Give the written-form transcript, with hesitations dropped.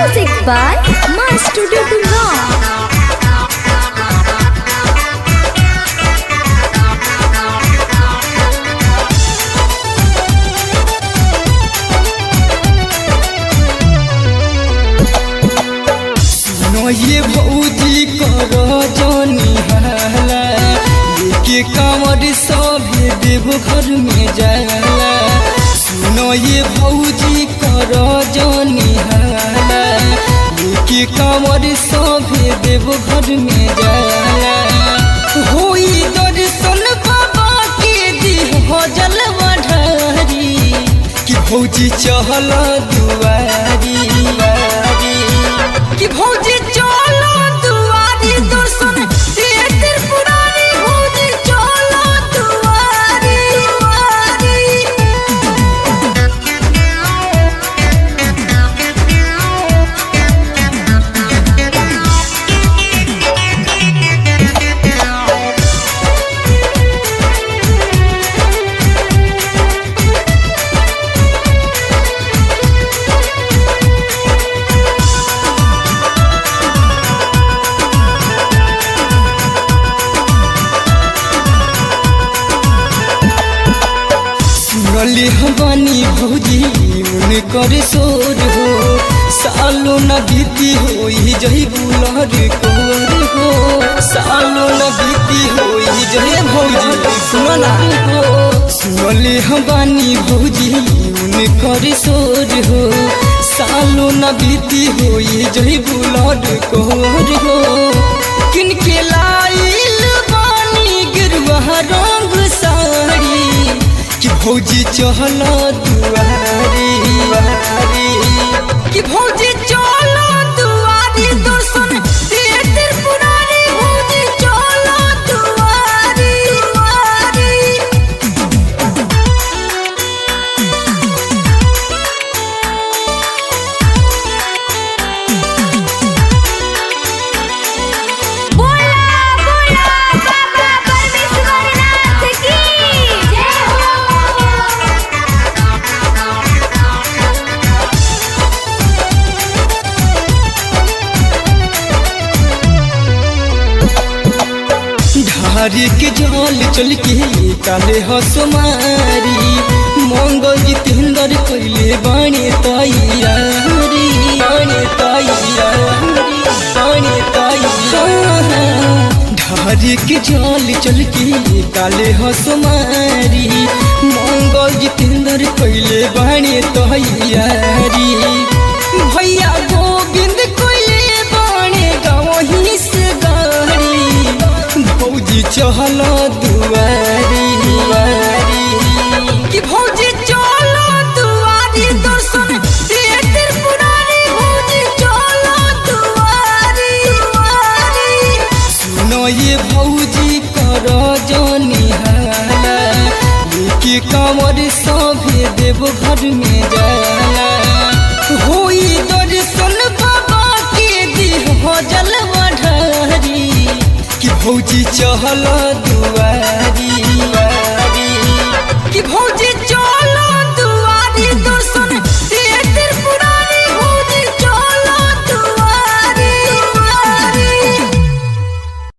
Music by My Studio Gurgaon. ये भौजी करो जोनी हाला लेके कांवर सभे देव घर में जाला। सुनो ये भौजी करो जोनी हाला लेके कांवर सभे देव घर में जाला। होई दर्शन बाबा के दी हो जलवा ढारी कि भौजी चहल दुआरी कि भौजी चलो दुआरी दर्शन तेर पुरानी भौजी चलो दुआरी सुनली हमानी भौजी उनकर शोर हो सालो न बीती होई जही बुलहर कोर हो सालो न बीती होई जही भौजी सुनला हो। सुनली हमानी भौजी उनकर शोर हो सालो न बीती होई जही बुलहर कोर हो। किनके लाइल बानी गिरवा रंग साड़ी कि भौजी चहलो दुआरी कि भौजी चलो दुआरी दर्शन तेर पुरानी भौजी चलो दुआरी हरी के जल चल के काले हसमारी मंगल जितेंद्र कैले बाणे तैयारी हरी के जल चल के काले हसमारी मंगल जितेंद्र कैले बाणे तैयारी। भैया गोविंद कैले बाणे गावही से भौजी चहलो दुआरी कि भौजी चलो दुआरी दर्शन तेर पुरानी भौजी चलो दुआरी। सुनो ये भौजी करो जोनी हाला लेके कांवर सभे देव घर में जाला। होई दर्शन बाबा के दी हो जलवा ढारी कि भौजी चहलो